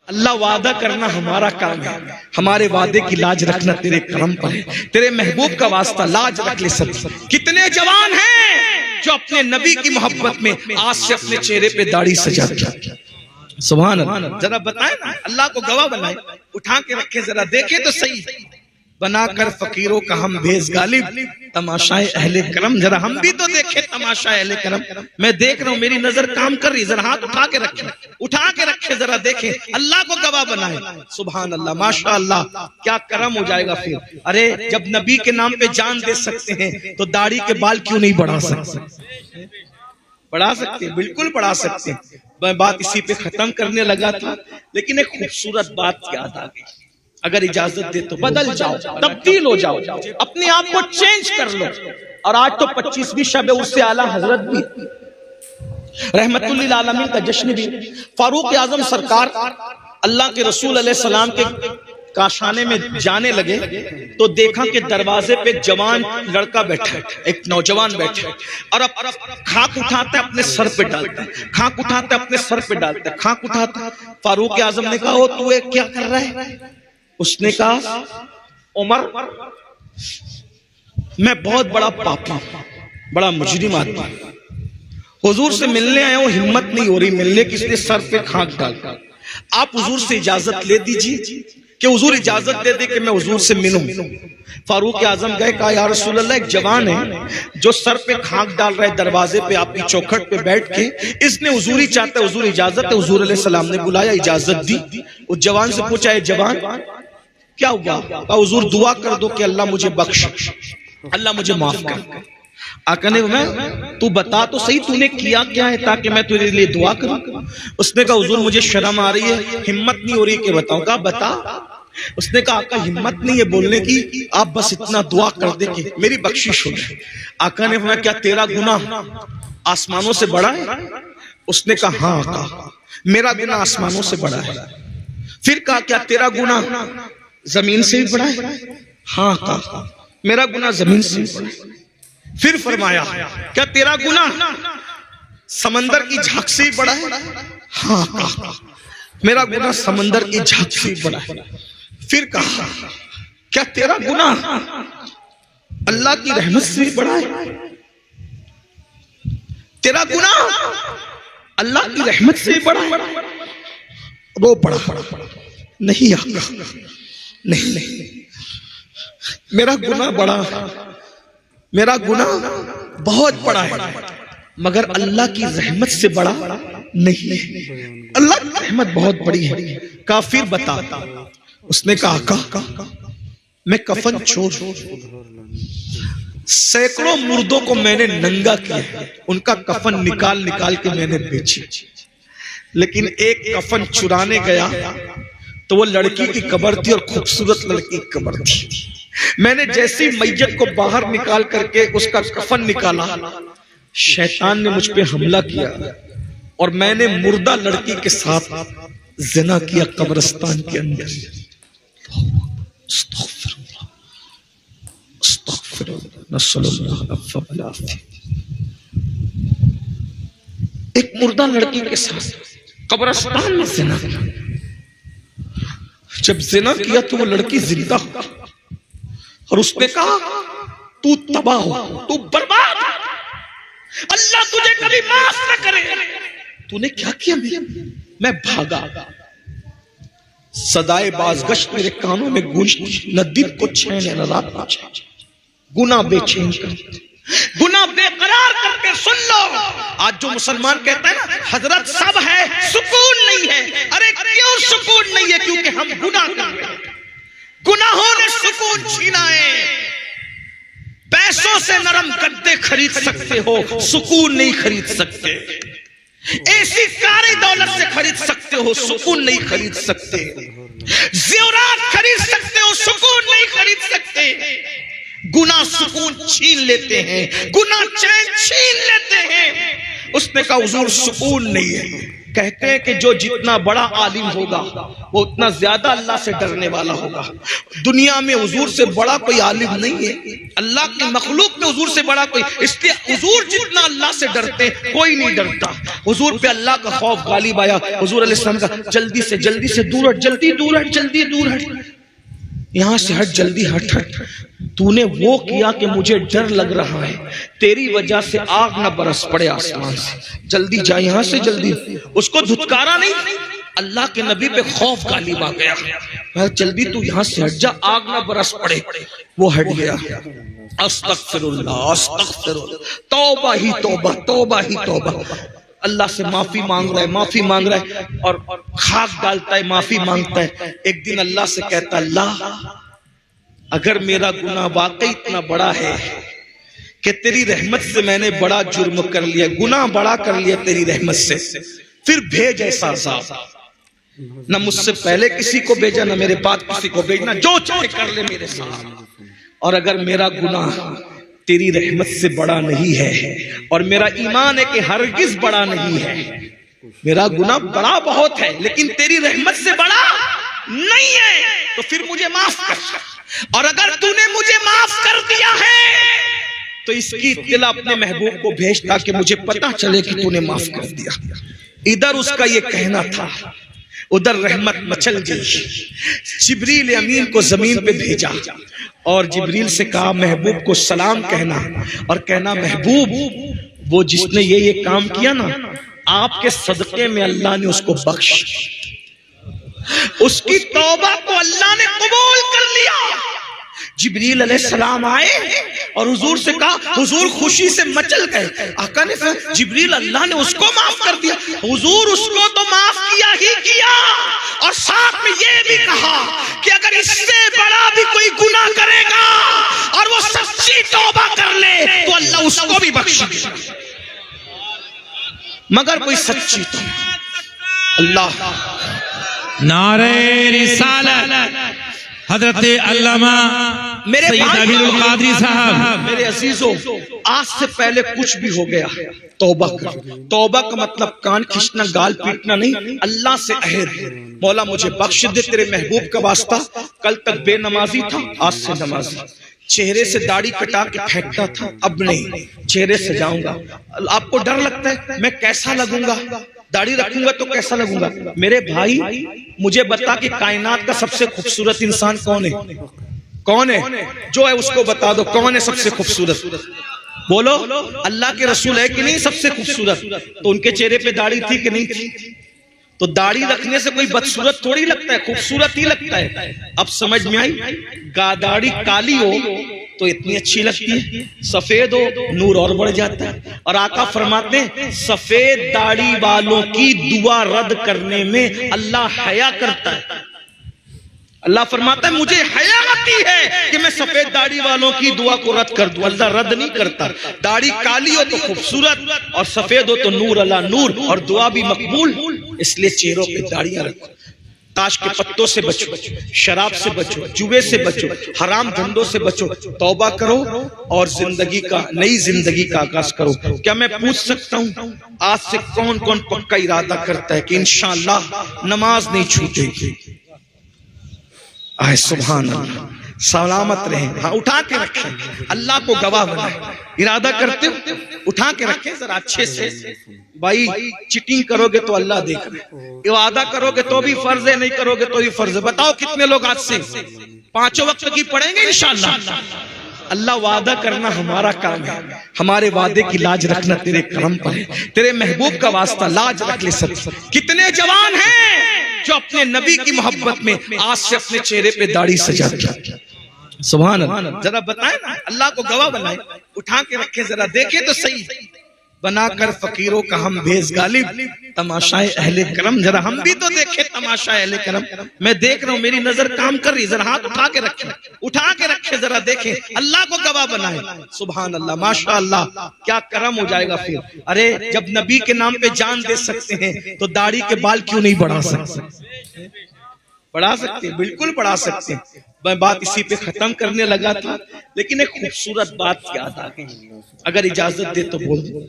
اللہ وعدہ کرنا ہمارا کام ہے، ہمارے وعدے کی لاج رکھنا تیرے کرم پر ہے، تیرے محبوب کا واسطہ لاج رکھ لے سب۔ کتنے جوان ہیں جو اپنے نبی کی محبت میں آج سے اپنے چہرے پہ داڑھی سجا دیا۔ سبحان اللہ، ذرا بتائیں نا، اللہ کو گواہ بنائیں، اٹھا کے رکھیں، ذرا دیکھیں تو صحیح، بنا کر فقیروں کا ہم بھیس غالب تماشائے اہل کرم۔ ذرا ہم بھی تو دیکھیں تماشائے اہل کرم، میں دیکھ رہا ہوں، میری نظر کام کر رہی، ذرا ہاتھ اٹھا کے رکھیں، اٹھا کے رکھیں، ذرا دیکھیں، اللہ کو گواہ بنائیں۔ سبحان اللہ، ماشاءاللہ، کیا کرم ہو جائے گا پھر۔ ارے جب نبی کے نام پہ جان دے سکتے ہیں تو داڑھی کے بال کیوں نہیں بڑھا سکتے؟ بڑھا سکتے ہیں، بالکل بڑھا سکتے ہیں۔ میں بات اسی پہ ختم کرنے لگا تھا، لیکن ایک خوبصورت بات یاد آ گئی، اگر اجازت دے تو بدل جاؤ، تبدیل ہو جاؤ، اپنے آپ کو چینج کر لو۔ اور آج تو 25ویں شب عرس اعلیٰ حضرت بھی، رحمت للعالمین کا جشن بھی۔ فاروق اعظم سرکار اللہ کے رسول علیہ السلام کے کاشانے میں جانے لگے تو دیکھا کہ دروازے پہ ایک جوان لڑکا بیٹھا ہے، ایک نوجوان بیٹھا ہے، اور اب خاک اٹھاتا ہے اپنے سر پہ ڈالتا ہے، خاک اٹھاتا ہے اپنے سر پہ ڈالتا ہے، خاک اٹھاتا۔ فاروق اعظم نے کہا، وہ تو کیا کر رہا ہے؟ اس نے کہا، عمر، میں بہت بڑا پاپی، بڑا مجرم آدمی، حضور سے ملنے آیا ہوں، ہمت نہیں ہو رہی ملنے کی، اس نے سر پہ خاک ڈالا، آپ حضور سے اجازت لے دیجیے کہ حضور اجازت دے دے کہ میں حضور سے ملوں۔ فاروق اعظم گئے، کہا یا رسول اللہ، ایک جوان ہے جو سر پہ خاک ڈال رہا ہے دروازے پہ آپ کی چوکھٹ پہ بیٹھ کے، اس نے حضور ہی چاہتا ہے، حضور اجازت ہے؟ حضور علیہ السلام نے بلایا، اجازت دی۔ اس جوان سے پوچھا، اے جوان کیا ہوا؟ کہا حضور دعا کر دو کہ اللہ مجھے بخش، اللہ مجھے معاف کر۔ آقا نے فرمایا، تو بتا تو صحیح تو نے کیا کیا ہے تاکہ میں تیرے لیے دعا کروں۔ اس نے کہا حضور مجھے شرم آ رہی ہے، ہمت نہیں ہو رہی کہ بتاؤں۔ کہا بتا۔ اس نے کہا آقا ہمت نہیں ہے بولنے کی، آپ بس اتنا دعا کر دے کہ میری بخشش ہو جائے۔ آقا نے فرمایا، کیا تیرا گناہ آسمانوں سے بڑا ہے؟ اس نے کہا ہاں آقا، میرا گناہ آسمانوں سے بڑا ہے۔ پھر کہا کیا تیرا گناہ زمین سے بھی بڑا ہے؟ ہاں آقا، میرا گناہ زمین سے بھی بڑا ہے۔ پھر فرمایا کیا تیرا گناہ سمندر کی جھاگ سے بڑا ہے؟ ہاں آقا، میرا گناہ سمندر کی جھاگ سے بڑا ہے۔ پھر کہا کیا تیرا گناہ اللہ کی رحمت سے بھی بڑا ہے؟ تیرا گناہ اللہ کی رحمت سے بھی بڑا ہے؟ رو پڑا، نہیں آقا، نہیں، میرا گناہ بڑا، میرا گناہ بہت بڑا ہے، مگر اللہ کی رحمت سے بڑا نہیں، اللہ کی رحمت بہت بڑی ہے۔ کافر بتا۔ اس نے کہا آقا میں کفن چھوڑ، سینکڑوں مردوں کو میں نے ننگا کیا، ان کا کفن نکال نکال کے میں نے بیچی، لیکن ایک کفن چرانے گیا تو وہ لڑکی کی قبر تھی، اور خوبصورت لڑکی کی قبر تھی۔ میں نے جیسی میت کو باہر نکال کر کے اس کا کفن نکالا، شیطان نے مجھ پہ حملہ کیا اور میں نے مردہ لڑکی کے ساتھ زنا کیا قبرستان کے اندر۔ استغفر اللہ، استغفر اللہ، نسأل اللہ العفو والعافیہ۔ ایک مردہ لڑکی کے ساتھ قبرستان میں زنا کیا۔ جب زنا کیا تو وہ لڑکی زندہ ہو، اور اس نے کہا تو تباہ ہو، تو برباد، اللہ تجھے کبھی معاف نہ کرے۔ تو نے کیا کیا؟ میں بھاگا، صدائے بازگشت میرے کانوں میں گونجتی، نہ دل کو چین ہے نہ رات کو چین، گناہ بے چین کرتے، گناہ بے قرار کرتے۔ سن لو، آج جو مسلمان کہتا ہے نا حضرت سب ہے سکون نہیں ہے، ارے کیوں سکون نہیں ہے؟ کیونکہ ہم گناہ کر رہے ہیں، گناہوں نے سکون چھینا ہے۔ پیسوں سے نرم گدے خرید سکتے ہو، سکون نہیں خرید سکتے۔ ایسی کاری دولت سے خرید سکتے ہو، سکون نہیں خرید سکتے۔ زیورات خرید سکتے ہو، سکون نہیں خرید سکتے۔ گناہ سکون چھین لیتے ہیں، گناہ چین چھین لیتے ہیں۔ اس نے کہا حضور سکون نہیں ہے۔ کہتے ہیں کہ جو جتنا بڑا عالم ہوگا وہ اتنا زیادہ اللہ سے ڈرنے والا ہوگا. دنیا میں حضور سے بڑا کوئی عالم نہیں ہے, اللہ کی مخلوق میں حضور سے بڑا کوئی, اس لیے حضور جتنا اللہ سے ڈرتے کوئی نہیں ڈرتا. حضور پہ اللہ کا خوف غالب آیا. حضور علیہ السلام کا جلدی سے دور ہٹ, جلدی دور ہٹ, یہاں سے ہٹ, جلدی ہٹ. تو نے وہ کیا کہ مجھے ڈر لگ رہا ہے, تیری وجہ سے آگ نہ برس پڑے آسمان سے, جلدی جا یہاں سے, جلدی. اس کو دھتکارا نہیں, اللہ کے نبی پہ خوف غالب آ گیا. جلدی تو یہاں سے ہٹ جا, آگ نہ برس پڑے. وہ ہٹ گیا. استغفر اللہ, توبہ ہی توبہ. اللہ سے معافی مانگ رہا ہے اور خاک ڈالتا ہے, معافی مانگتا ہے. ایک دن اللہ سے کہتا, اللہ اگر میرا گناہ واقعی اتنا بڑا ہے کہ تیری رحمت سے میں نے بڑا جرم کر لیا, گناہ بڑا کر لیا تیری رحمت سے, پھر بھیج ایسا عذاب. نہ مجھ سے پہلے کسی کو بھیجا, نہ میرے بعد کسی کو بھیجنا, جو چاہے کر لے میرے ساتھ. اور اگر میرا گناہ تیری رحمت سے بڑا نہیں ہے, اور میرا ایمان ہے کہ ہرگز بڑا نہیں ہے, میرا گناہ بڑا بہت ہے لیکن تیری رحمت سے بڑا نہیں ہے, تو پھر مجھے معاف کر. اور اگر تو نے مجھے معاف کر دیا ہے تو اس کی اطلاع اپنے محبوب کو بھیج تاکہ مجھے پتا چلے کہ تو نے معاف کر دیا. ادھر اس کا یہ کہنا تھا, ادھر رحمت مچل گئی. جبریل امین کو زمین پہ بھیجا اور جبریل سے کہا محبوب کو سلام کہنا, اور کہنا محبوب وہ جس نے یہ کام کیا نا, آپ کے صدقے میں اللہ نے اس کو بخش, اس کی توبہ کو اللہ نے قبول کر لیا. جبریل علیہ السلام آئے اور حضور سے کہا, حضور خوشی سے مچل گئے. آقا نے فرمایا جبریل اللہ نے اس کو معاف کر دیا. حضور اس کو تو معاف کیا ہی کیا, اور ساتھ میں یہ بھی کہا کہ اگر اس سے بڑا بھی کوئی گناہ کرے گا اور وہ سچی توبہ کر لے تو اللہ اس کو بھی بخش دے گا, مگر کوئی سچی توبہ. اللہ نعرہ رسالت حضرت علامہ سید امین القادری صاحب. میرے عزیزوں, آج سے پہلے کچھ بھی ہو گیا توبہ کرو. توبہ کا مطلب کان کھینچنا, گال پیٹنا نہیں. اللہ سے عہد, مولا مجھے بخش دے تیرے محبوب کا واسطہ, کل تک بے نمازی تھا آج سے نمازی, چہرے سے داڑھی کٹا کے پھینکتا تھا اب نہیں, چہرے سے جاؤں گا. آپ کو ڈر لگتا ہے میں کیسا لگوں گا, داڑھی رکھوں گا تو کیسا لگوں گا. میرے بھائی مجھے بتا کہ کائنات کا سب سے خوبصورت انسان کون ہے, جو ہے اس کو بتا دو, کون ہے سب سے خوبصورت؟ بولو. اللہ کے رسول ہے کہ نہیں سب سے خوبصورت؟ تو ان کے چہرے پہ داڑھی تھی کہ نہیں تھی؟ تو داڑھی رکھنے سے کوئی بدصورت تھوڑی لگتا ہے, خوبصورت ہی لگتا ہے. اب سمجھ میں آئی, داڑھی کالی ہو تو اتنی اچھی لگتی ہے, سفید ہو نور اور بڑھ جاتا ہے. اور آقا فرماتے ہیں سفید داڑھی والوں کی دعا رد کرنے میں اللہ حیا کرتا ہے. اللہ فرماتا ہے مجھے حیا آتی ہے کہ میں سفید داڑھی والوں کی دعا کو رد کر دوں. اللہ رد نہیں کرتا. داڑھی کالی ہو تو خوبصورت اور سفید ہو تو نور اللہ نور, اور دعا بھی مقبول. اس لیے چہروں پہ داڑیاں رکھو. تاش کے پتوں سے بچو, شراب سے بچو, جوے سے بچو, حرام دھندوں سے بچو, توبہ کرو اور زندگی کا نئی زندگی کا آغاز کرو. کیا میں پوچھ سکتا ہوں آج سے کون کون پکا ارادہ کرتا ہے کہ انشاءاللہ نماز نہیں چھوٹے گی؟ آئے سبحان اللہ, سلامت رہیں. ہاں اٹھا کے رکھیں, اللہ کو گواہ بنائیں. ارادہ کرتے ہو اٹھا کے رکھیں ذرا اچھے سے. بھائی چیٹنگ کرو گے تو اللہ دیکھ رہے, ارادہ کرو گے تو بھی فرض ہے, نہیں کرو گے تو بھی فرض ہے. بتاؤ کتنے لوگ آج سے 5 وقت کی پڑھیں گے انشاءاللہ؟ اللہ وعدہ کرنا ہمارا کام ہے, ہمارے وعدے کی لاج رکھنا تیرے کرم پر ہے. تیرے محبوب کا واسطہ لاج رکھ لے. سب کتنے جوان ہیں جو اپنے نبی کی محبت میں آج سے اپنے چہرے پہ داڑھی سجا دیا. سبحان اللہ. ذرا بتائیں نا, اللہ کو گواہ بنائیں. اٹھا کے رکھیں ذرا, دیکھیں تو صحیح. بنا کر فقیروں کا ہم بھیز غالب, تماشائے اہل کرم. ذرا ہم بھی تو دیکھیں تماشائے اہل کرم. میں دیکھ رہا ہوں, میری نظر کام کر رہی. ذرا ہاتھ اٹھا کے رکھیں, اٹھا کے رکھیں, ذرا دیکھیں. اللہ کو گواہ بنائیں. سبحان اللہ, ماشاءاللہ, کیا کرم ہو جائے گا پھر. ارے جب نبی کے نام پہ جان دے سکتے ہیں تو داڑھی کے بال کیوں نہیں بڑھا سکتے؟ بڑھا سکتے, بالکل بڑھا سکتے. میں بات اسی پہ ختم کرنے لگا تھا, لیکن ایک خوبصورت بات یاد آ گئی, اگر اجازت دے تو بول دوں.